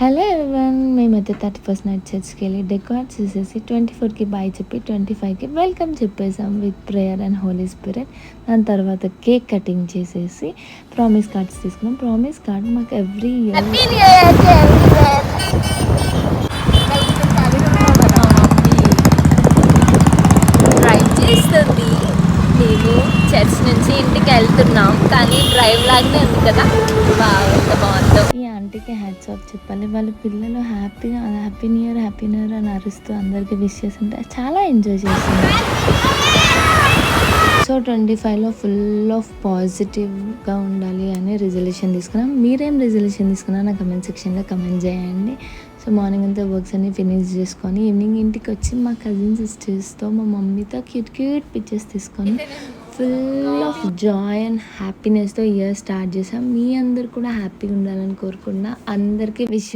Hello everyone, మేమైతే 31st night చర్చ్కి వెళ్ళి డెకాట్ చేసేసి 24కి బాయ్ చెప్పి 25కి వెల్కమ్ చెప్పేసాం with prayer and holy spirit. దాని తర్వాత కేక్ కటింగ్ చేసేసి ప్రామిస్ కార్డ్స్ తీసుకున్నాం. ప్రామిస్ కార్డ్ మాకు ఎవ్రీ ఇయర్ డ్రైవ్ చేస్తుంది. మేము చర్చ్ నుంచి ఇంటికి వెళ్తున్నాం, కానీ డ్రైవ్ లాగానే ఉంది కదా. బాగుందో. ఈ ఆంటీకి హ్యాట్స్ ఆఫ్ చెప్పాలి. వాళ్ళ పిల్లలు హ్యాపీగా హ్యాపీ న్యూ ఇయర్ అని అరుస్తూ అందరికీ విష్ చేస్తుంటే చాలా ఎంజాయ్ చేస్తున్నారు. సో 25లో ఫుల్ ఆఫ్ పాజిటివ్గా ఉండాలి అని రిజల్యూషన్ తీసుకున్నాం. మీరేం రిజల్యూషన్ తీసుకున్నా నా కమెంట్ సెక్షన్లో కమెంట్ చేయండి. సో మార్నింగ్ అంతా వర్క్స్ అన్ని ఫినిష్ చేసుకొని ఈవినింగ్ ఇంటికి వచ్చి మా కజిన్ సిస్టర్స్తో మా మమ్మీతో క్యూట్ పిక్చర్స్ తీసుకొని ఫుల్ ఆఫ్ జాయ్ అండ్ హ్యాపీనెస్తో ఇయర్ స్టార్ట్ చేసాం. మీ అందరు కూడా హ్యాపీగా ఉండాలని కోరుకుంటున్నా. అందరికీ విష్